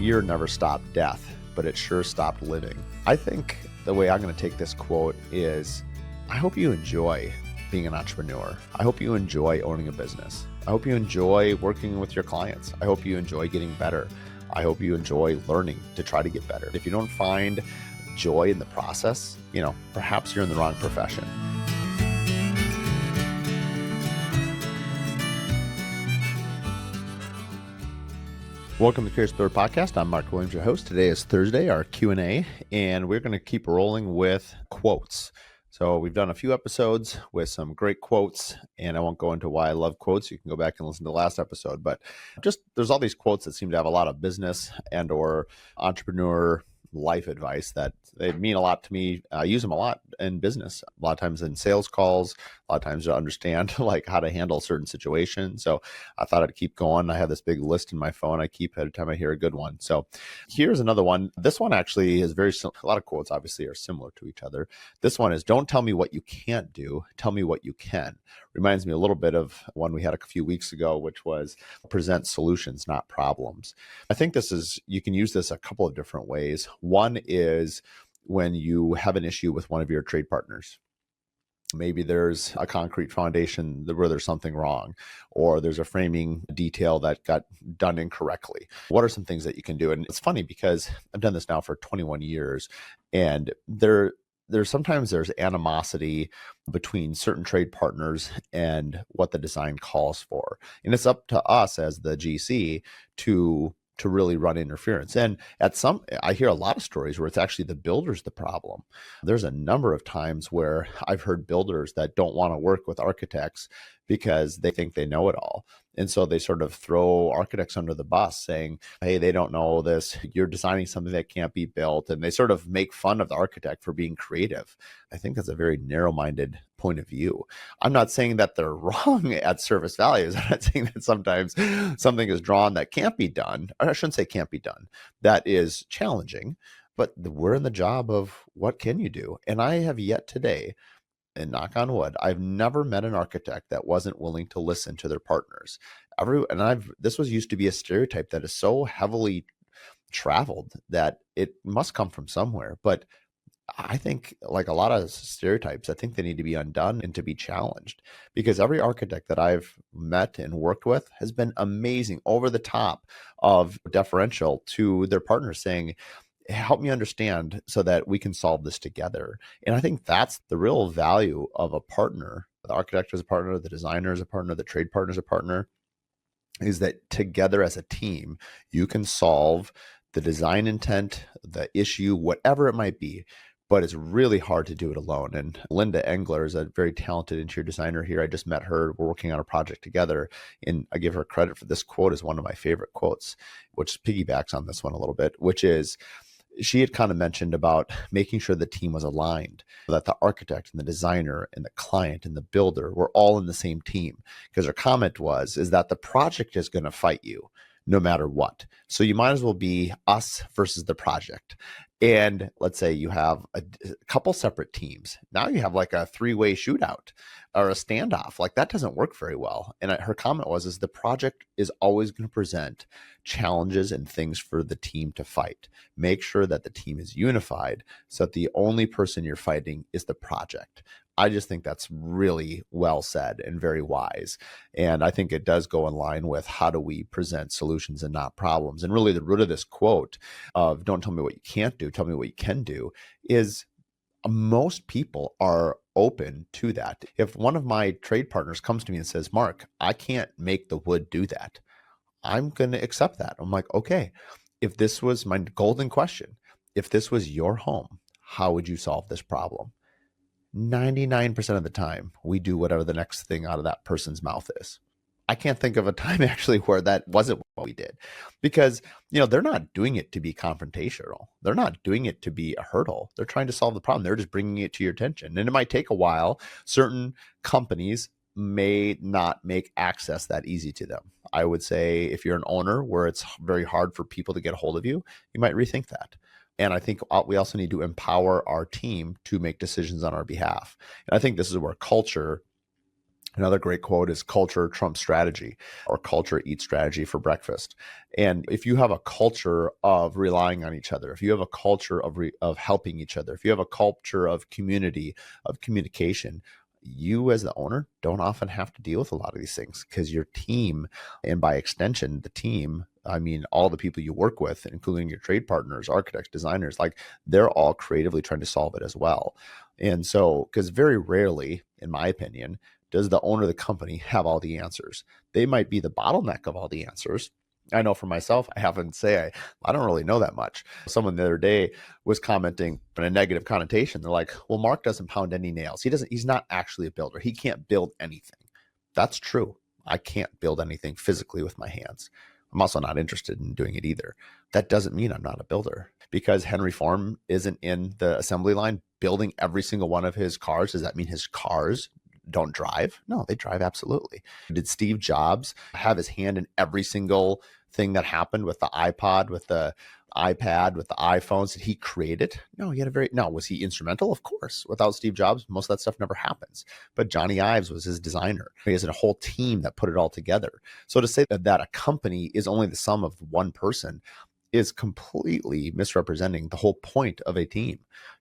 fear never stopped death, but it sure stopped living. I think the way I'm going to take this quote is, I hope you enjoy being an entrepreneur. I hope you enjoy owning a business. I hope you enjoy working with your clients. I hope you enjoy getting better. I hope you enjoy learning to try to get better. If you don't find joy in the process, perhaps you're in the wrong profession. Welcome to Curious Explorer Podcast. I'm Mark Williams, your host. Today is Thursday, our Q&A, and we're going to keep rolling with quotes. So we've done a few episodes with some great quotes, and I won't go into why I love quotes. You can go back and listen to the last episode, but just there's all these quotes that seem to have a lot of business and or entrepreneur life advice that they mean a lot to me. I use them a lot in business, a lot of times in sales calls, a lot of times to understand like how to handle certain situations. So I thought I'd keep going. I have this big list in my phone I keep every time I hear a good one. So here's another one. This one actually is a lot of quotes obviously are similar to each other. This one is, don't tell me what you can't do, tell me what you can. Reminds me a little bit of one we had a few weeks ago, which was present solutions, not problems. I think you can use this a couple of different ways. One is when you have an issue with one of your trade partners. Maybe there's a concrete foundation where there's something wrong, or there's a framing detail that got done incorrectly. What are some things that you can do? And it's funny because I've done this now for 21 years, and there's sometimes there's animosity between certain trade partners and what the design calls for. And it's up to us as the GC to really run interference. And I hear a lot of stories where it's actually the builder's the problem. There's a number of times where I've heard builders that don't want to work with architects because they think they know it all. And so they sort of throw architects under the bus saying, hey, they don't know this. You're designing something that can't be built. And they sort of make fun of the architect for being creative. I think that's a very narrow-minded point of view. I'm not saying that they're wrong at service values. I'm not saying that sometimes something is drawn that can't be done. Or I shouldn't say can't be done. That is challenging. But we're in the job of what can you do? And I have yet today, and knock on wood, I've never met an architect that wasn't willing to listen to their partners. This was used to be a stereotype that is so heavily traveled that it must come from somewhere. But I think, like a lot of stereotypes, I think they need to be undone and to be challenged, because every architect that I've met and worked with has been amazing, over the top of deferential to their partners, saying, help me understand so that we can solve this together. And I think that's the real value of a partner. The architect is a partner, the designer is a partner, the trade partner is a partner, is that together as a team, you can solve the design intent, the issue, whatever it might be. But it's really hard to do it alone. And Linda Engler is a very talented interior designer here. I just met her. We're working on a project together. And I give her credit for this quote as one of my favorite quotes, which piggybacks on this one a little bit, which is, she had kind of mentioned about making sure the team was aligned, that the architect and the designer and the client and the builder were all in the same team. Because her comment is that the project is going to fight you no matter what. So you might as well be us versus the project. And let's say you have a couple separate teams. Now you have like a three-way shootout or a standoff. Like, that doesn't work very well. And her comment is the project is always going to present challenges and things for the team to fight. Make sure that the team is unified so that the only person you're fighting is the project. I just think that's really well said and very wise. And I think it does go in line with how do we present solutions and not problems. And really the root of this quote of don't tell me what you can't do, tell me what you can do, is most people are open to that. If one of my trade partners comes to me and says, Mark, I can't make the wood do that, I'm going to accept that. I'm like, okay, if this was my golden question, if this was your home, how would you solve this problem? 99% of the time, we do whatever the next thing out of that person's mouth is. I can't think of a time actually where that wasn't what we did, because, they're not doing it to be confrontational. They're not doing it to be a hurdle. They're trying to solve the problem. They're just bringing it to your attention. And it might take a while. Certain companies may not make access that easy to them. I would say if you're an owner where it's very hard for people to get a hold of you, you might rethink that. And I think we also need to empower our team to make decisions on our behalf. And I think this is where culture Another great quote is culture trumps strategy, or culture eats strategy for breakfast. And if you have a culture of relying on each other, if you have a culture of helping each other, if you have a culture of community, of communication, you as the owner don't often have to deal with a lot of these things because your team, and by extension, the team, I mean, all the people you work with, including your trade partners, architects, designers, like they're all creatively trying to solve it as well. And so, because very rarely, in my opinion, does the owner of the company have all the answers. They might be the bottleneck of all the answers. I know for myself, I have to say, I don't really know that much. Someone the other day was commenting in a negative connotation. They're like, well, Mark doesn't pound any nails. He's not actually a builder. He can't build anything. That's true. I can't build anything physically with my hands. I'm also not interested in doing it either. That doesn't mean I'm not a builder. Because Henry Ford isn't in the assembly line building every single one of his cars, does that mean his cars don't drive? No, they drive, absolutely. Did Steve Jobs have his hand in every single thing that happened with the iPod, with the iPad, with the iPhones? Did he create it? No, was he instrumental? Of course. Without Steve Jobs, most of that stuff never happens. But Johnny Ives was his designer. He has a whole team that put it all together. So to say that a company is only the sum of one person is completely misrepresenting the whole point of a team.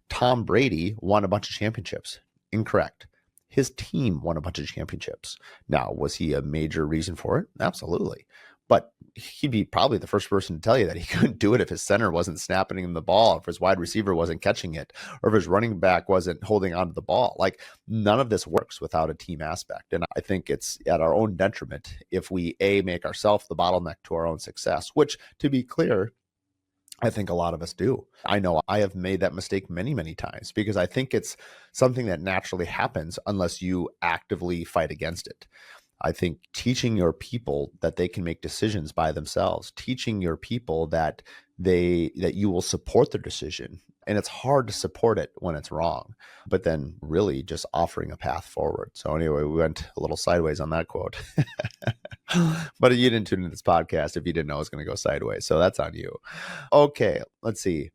Tom Brady won a bunch of championships. Incorrect. His team won a bunch of championships. Now, was he a major reason for it? Absolutely. But he'd be probably the first person to tell you that he couldn't do it if his center wasn't snapping him the ball, if his wide receiver wasn't catching it, or if his running back wasn't holding onto the ball. Like, none of this works without a team aspect. And I think it's at our own detriment if we, make ourselves the bottleneck to our own success, which, to be clear, I think a lot of us do. I know I have made that mistake many, many times because I think it's something that naturally happens unless you actively fight against it. I think teaching your people that they can make decisions by themselves, teaching your people that you will support their decision. And it's hard to support it when it's wrong, but then really just offering a path forward. So anyway, we went a little sideways on that quote. But you didn't tune into this podcast if you didn't know it was going to go sideways. So that's on you. Okay, let's see.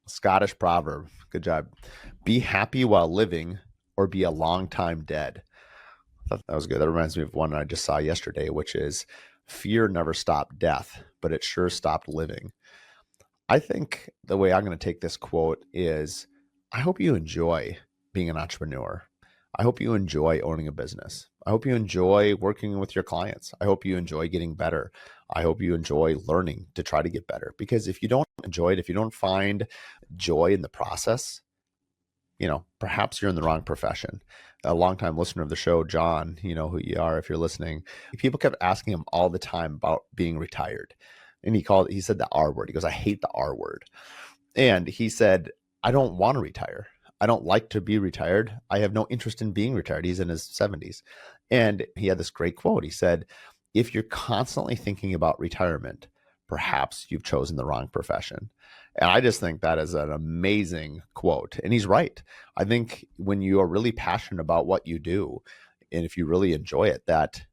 Scottish proverb. Good job. Be happy while living or be a long time dead. I thought that was good. That reminds me of one I just saw yesterday, which is fear never stopped death, but it sure stopped living. I think the way I'm going to take this quote is I hope you enjoy being an entrepreneur. I hope you enjoy owning a business. I hope you enjoy working with your clients. I hope you enjoy getting better. I hope you enjoy learning to try to get better. Because if you don't enjoy it, if you don't find joy in the process, perhaps you're in the wrong profession. A longtime listener of the show, John, you know who you are if you're listening. People kept asking him all the time about being retired. And he said the R word. He goes, I hate the R word. And he said, I don't want to retire. I don't like to be retired. I have no interest in being retired. He's in his 70s. And he had this great quote. He said, if you're constantly thinking about retirement, perhaps you've chosen the wrong profession. And I just think that is an amazing quote. And he's right. I think when you are really passionate about what you do, and if you really enjoy it, that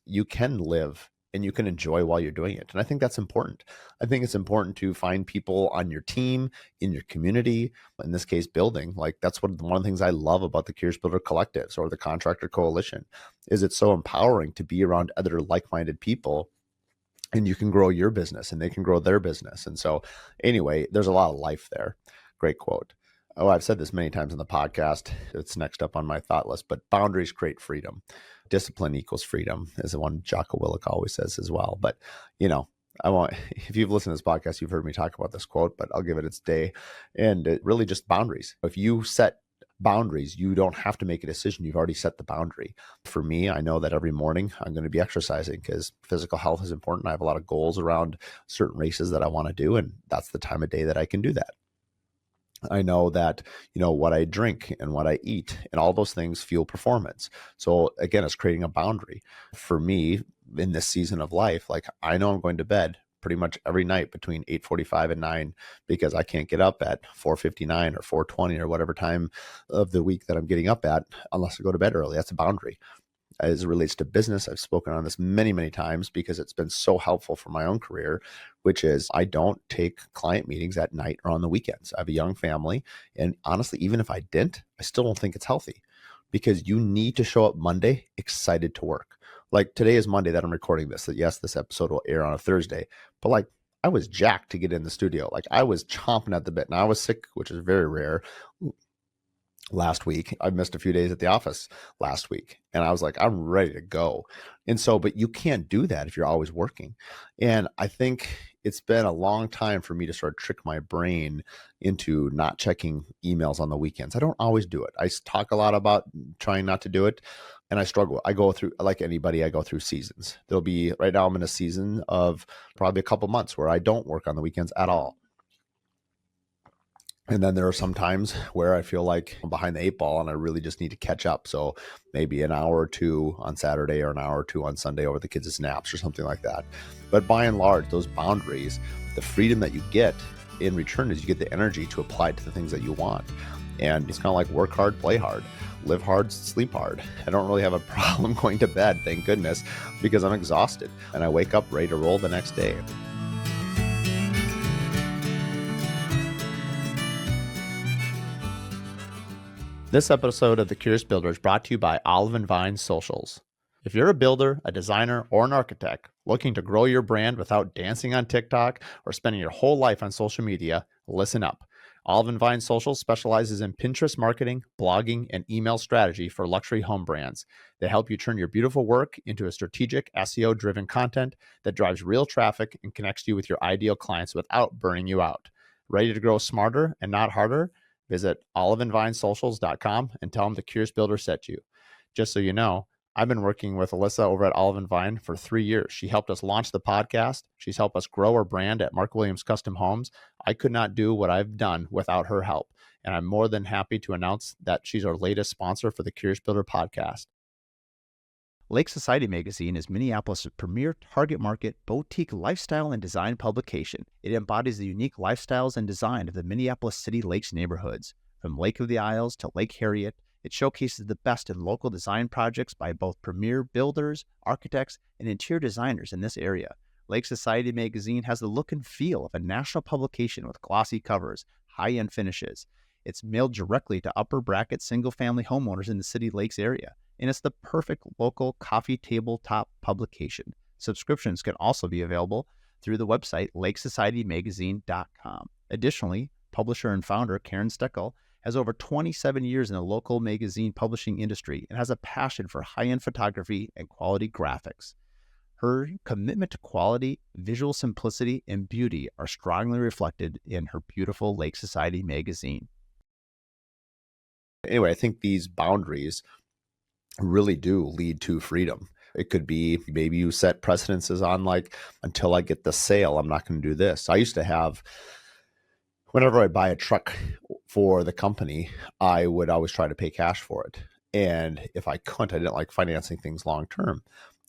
you can live and you can enjoy while you're doing it. And I think that's important. I think it's important to find people on your team, in your community, in this case, building. Like that's one of the things I love about the Curious Builder Collectives or the Contractor Coalition is it's so empowering to be around other like-minded people, and you can grow your business and they can grow their business. And so anyway, there's a lot of life there. Great quote. Oh, I've said this many times in the podcast. It's next up on my thought list, but boundaries create freedom. Discipline equals freedom is the one Jocko Willink always says as well. But, if you've listened to this podcast, you've heard me talk about this quote, but I'll give it its day. And it really just boundaries. If you set boundaries, you don't have to make a decision. You've already set the boundary. For me, I know that every morning I'm going to be exercising because physical health is important. I have a lot of goals around certain races that I want to do, and that's the time of day that I can do that. I know that, what I drink and what I eat and all those things fuel performance. So again, it's creating a boundary for me in this season of life. Like I know I'm going to bed pretty much every night between 8:45 and 9 because I can't get up at 4:59 or 4:20 or whatever time of the week that I'm getting up at unless I go to bed early. That's a boundary. As it relates to business, I've spoken on this many, many times because it's been so helpful for my own career, which is I don't take client meetings at night or on the weekends. I have a young family. And honestly, even if I didn't, I still don't think it's healthy because you need to show up Monday excited to work. Like today is Monday that I'm recording this. So yes, this episode will air on a Thursday, but like I was jacked to get in the studio. Like I was chomping at the bit. Now I was sick, which is very rare. Last week, I missed a few days at the office last week, and I was like, I'm ready to go. And so, but you can't do that if you're always working. And I think it's been a long time for me to sort of trick my brain into not checking emails on the weekends. I don't always do it. I talk a lot about trying not to do it, and I struggle. I go through, like anybody, I go through seasons. There'll be, right now I'm in a season of probably a couple months where I don't work on the weekends at all. And then there are some times where I feel like I'm behind the eight ball and I really just need to catch up. So maybe an hour or two on Saturday or an hour or two on Sunday over the kids' naps or something like that. But by and large, those boundaries, the freedom that you get in return is you get the energy to apply to the things that you want. And it's kind of like work hard, play hard, live hard, sleep hard. I don't really have a problem going to bed, thank goodness, because I'm exhausted and I wake up ready to roll the next day. This episode of The Curious Builder is brought to you by Olive & Vine Socials. If you're a builder, a designer, or an architect looking to grow your brand without dancing on TikTok or spending your whole life on social media, listen up. Olive & Vine Socials specializes in Pinterest marketing, blogging, and email strategy for luxury home brands. They help you turn your beautiful work into a strategic SEO-driven content that drives real traffic and connects you with your ideal clients without burning you out. Ready to grow smarter and not harder? Visit oliveandvinesocials.com and tell them the Curious Builder sent you. Just so you know, I've been working with Alyssa over at Olive & Vine for 3 years. She helped us launch the podcast. She's helped us grow our brand at Mark Williams Custom Homes. I could not do what I've done without her help. And I'm more than happy to announce that she's our latest sponsor for the Curious Builder podcast. Lake Society magazine is Minneapolis' premier target market boutique lifestyle and design publication. It embodies the unique lifestyles and design of the Minneapolis City Lakes neighborhoods. From Lake of the Isles to Lake Harriet, it showcases the best in local design projects by both premier builders, architects, and interior designers in this area. Lake Society magazine has the look and feel of a national publication with glossy covers, high-end finishes. It's mailed directly to upper bracket single-family homeowners in the City Lakes area, and it's the perfect local coffee tabletop publication. Subscriptions can also be available through the website lakesocietymagazine.com. Additionally, publisher and founder Karen Steckel has over 27 years in the local magazine publishing industry and has a passion for high-end photography and quality graphics. Her commitment to quality, visual simplicity, and beauty are strongly reflected in her beautiful Lake Society magazine. Anyway, I think these boundaries really do lead to freedom. It could be maybe you set precedences on like, until I get the sale, I'm not going to do this. I used to have, whenever I buy a truck for the company, I would always try to pay cash for it. And if I couldn't, I didn't like financing things long term.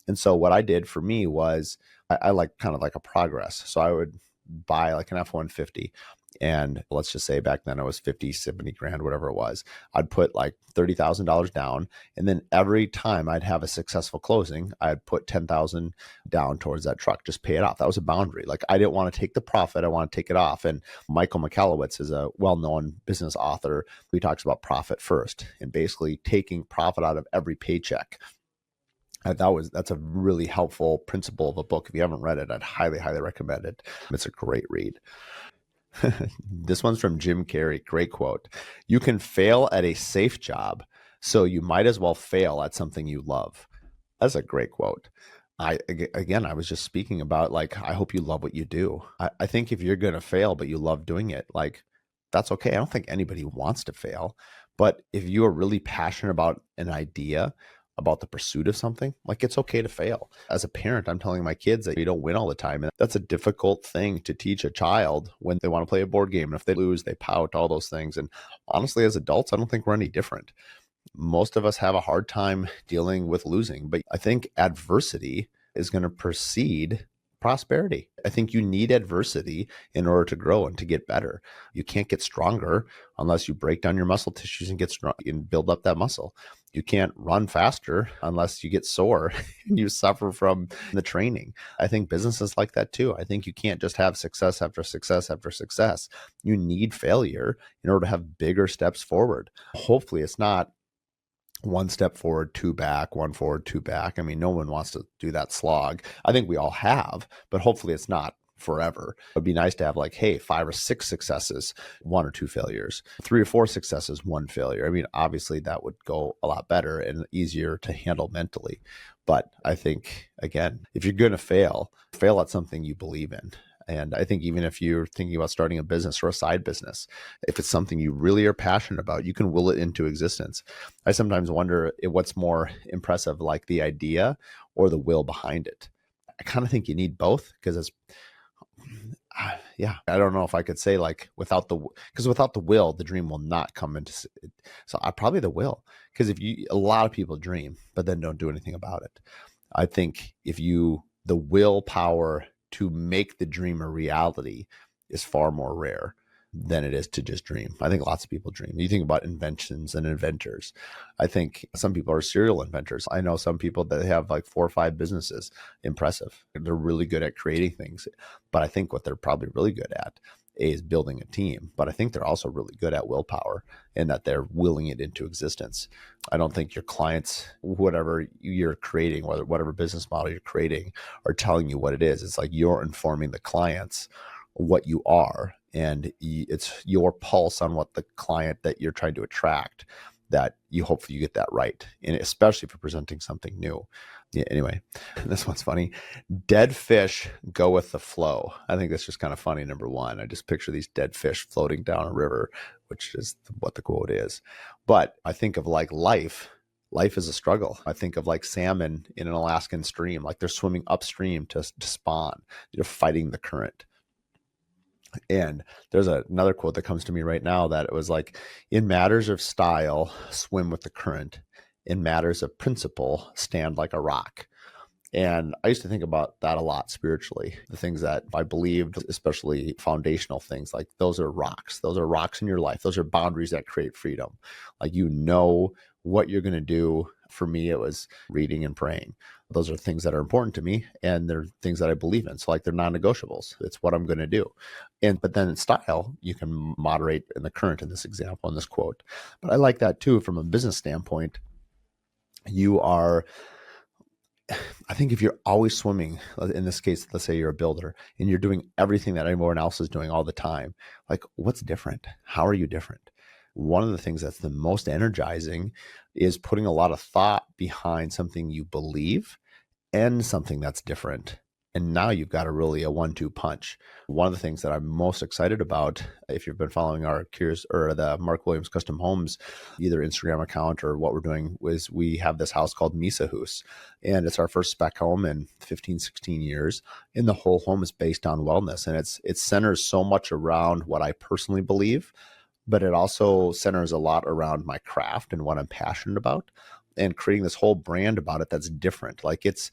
And so what I did for me was I like kind of like a progress. So I would buy like an F-150. And let's just say back then it was 50, 70 grand, whatever it was. I'd put like $30,000 down. And then every time I'd have a successful closing, I'd put 10,000 down towards that truck, just pay it off. That was a boundary. Like I didn't want to take the profit. I want to take it off. And Michael Michalowicz is a well-known business author who talks about profit first and basically taking profit out of every paycheck. That's a really helpful principle of a book. If you haven't read it, I'd highly, highly recommend it. It's a great read. This one's from Jim Carrey. Great quote. You can fail at a safe job, so you might as well fail at something you love. That's a great quote. I was just speaking about like, I hope you love what you do. I think if you're going to fail, but you love doing it, like that's okay. I don't think anybody wants to fail, but if you are really passionate about an idea, about the pursuit of something, like it's okay to fail. As a parent, I'm telling my kids that you don't win all the time. And that's a difficult thing to teach a child when they want to play a board game. And if they lose, they pout, all those things. And honestly, as adults, I don't think we're any different. Most of us have a hard time dealing with losing, but I think adversity is going to precede prosperity. I think you need adversity in order to grow and to get better. You can't get stronger unless you break down your muscle tissues and get strong and build up that muscle. You can't run faster unless you get sore and you suffer from the training. I think business is like that too. I think you can't just have success after success after success. You need failure in order to have bigger steps forward. Hopefully it's not one step forward, two back, one forward, two back. I mean, no one wants to do that slog. I think we all have, but hopefully it's not forever. It'd be nice to have like, hey, 5 or 6 successes, 1 or 2 failures, 3 or 4 successes, 1 failure. I mean, obviously that would go a lot better and easier to handle mentally. But I think, again, if you're going to fail at something you believe in. And I think even if you're thinking about starting a business or a side business, if it's something you really are passionate about, you can will it into existence. I sometimes wonder what's more impressive, like the idea or the will behind it. I kind of think you need both because it's, yeah, I don't know if I could say like because without the will, the dream will not come into. So I probably the will, because a lot of people dream, but then don't do anything about it. I think the willpower to make the dream a reality is far more rare than it is to just dream. I think lots of people dream. You think about inventions and inventors. I think some people are serial inventors. I know some people that have like 4 or 5 businesses. Impressive. They're really good at creating things. But I think what they're probably really good at is building a team. But I think they're also really good at willpower and that they're willing it into existence. I don't think your clients, whatever you're creating, whatever business model you're creating, are telling you what it is. It's like you're informing the clients what you are, and it's your pulse on what the client that you're trying to attract, that you hopefully you get that right, and especially if you're presenting something new. Yeah, anyway, this one's funny. Dead fish go with the flow. I think that's just kind of funny. Number one, I just picture these dead fish floating down a river, which is what the quote is. But I think of like life is a struggle. I think of like salmon in an Alaskan stream, like they're swimming upstream to spawn. They're fighting the current. And there's another quote that comes to me right now that it was like, in matters of style, swim with the current. In matters of principle, stand like a rock. And I used to think about that a lot spiritually. The things that I believed, especially foundational things, like those are rocks. Those are rocks in your life. Those are boundaries that create freedom. Like, what you're going to do. For me, it was reading and praying. Those are things that are important to me, and they're things that I believe in. So like they're non-negotiables. It's what I'm going to do. But then in style, you can moderate in the current in this example, in this quote. But I like that too from a business standpoint. I think if you're always swimming, in this case, let's say you're a builder and you're doing everything that everyone else is doing all the time, like what's different? How are you different? One of the things that's the most energizing is putting a lot of thought behind something you believe and something that's different. And now you've got a 1-2 punch. One of the things that I'm most excited about, if you've been following our Curious or the Mark Williams Custom Homes, either Instagram account or what we're doing, is we have this house called Misa House. And it's our first spec home in 15, 16 years. And the whole home is based on wellness. And it centers so much around what I personally believe, but it also centers a lot around my craft and what I'm passionate about, and creating this whole brand about it that's different. Like it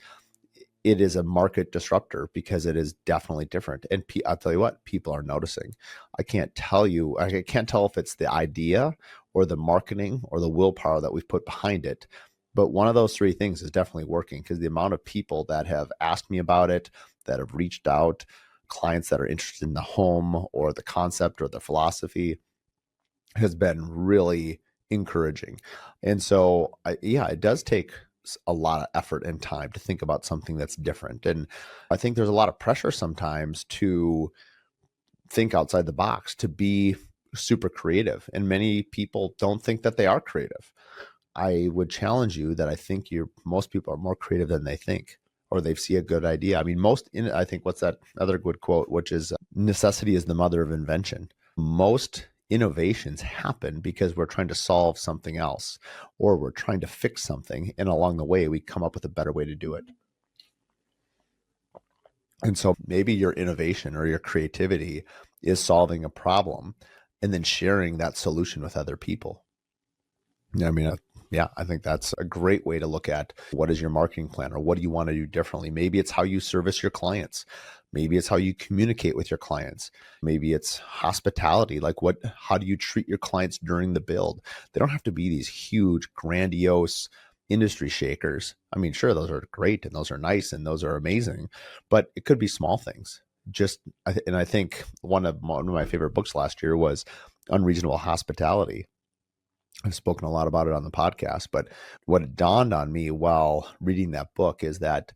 is a market disruptor because it is definitely different. And I'll tell you what, people are noticing. I can't tell if it's the idea or the marketing or the willpower that we've put behind it. But one of those 3 things is definitely working, because the amount of people that have asked me about it, that have reached out, clients that are interested in the home or the concept or the philosophy, has been really encouraging. And so, it does take a lot of effort and time to think about something that's different. And I think there's a lot of pressure sometimes to think outside the box, to be super creative. And many people don't think that they are creative. I would challenge you that I think most people are more creative than they think, or they see a good idea. I mean, I think what's that other good quote, which is necessity is the mother of invention. Most innovations happen because we're trying to solve something else, or we're trying to fix something, and along the way we come up with a better way to do it. And so maybe your innovation or your creativity is solving a problem and then sharing that solution with other people. I mean, I think that's a great way to look at what is your marketing plan, or what do you want to do differently. Maybe it's how you service your clients. Maybe it's how you communicate with your clients. Maybe it's hospitality. Like how do you treat your clients during the build? They don't have to be these huge, grandiose industry shakers. I mean, sure, those are great and those are nice and those are amazing, but it could be small things. And I think one of my favorite books last year was Unreasonable Hospitality. I've spoken a lot about it on the podcast, but what dawned on me while reading that book is that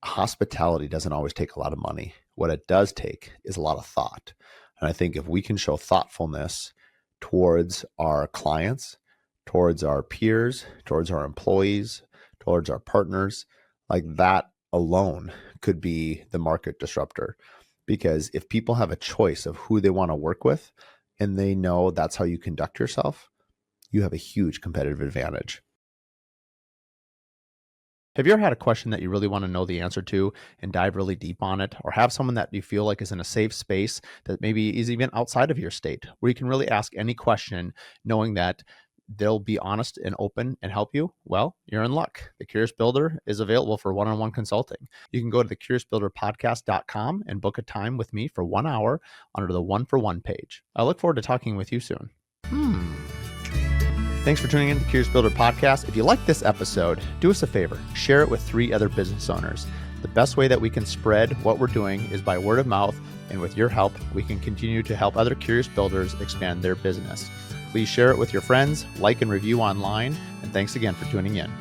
hospitality doesn't always take a lot of money. What it does take is a lot of thought. And I think if we can show thoughtfulness towards our clients, towards our peers, towards our employees, towards our partners, like that alone could be the market disruptor. Because if people have a choice of who they want to work with and they know that's how you conduct yourself, you have a huge competitive advantage. Have you ever had a question that you really want to know the answer to and dive really deep on it, or have someone that you feel like is in a safe space that maybe is even outside of your state, where you can really ask any question knowing that they'll be honest and open and help you? Well, you're in luck. The Curious Builder is available for one-on-one consulting. You can go to thecuriousbuilderpodcast.com and book a time with me for 1 hour under the 1-for-1 page. I look forward to talking with you soon. Thanks for tuning in to the Curious Builder podcast. If you like this episode, do us a favor, share it with 3 other business owners. The best way that we can spread what we're doing is by word of mouth, and with your help, we can continue to help other curious builders expand their business. Please share it with your friends, like and review online, and thanks again for tuning in.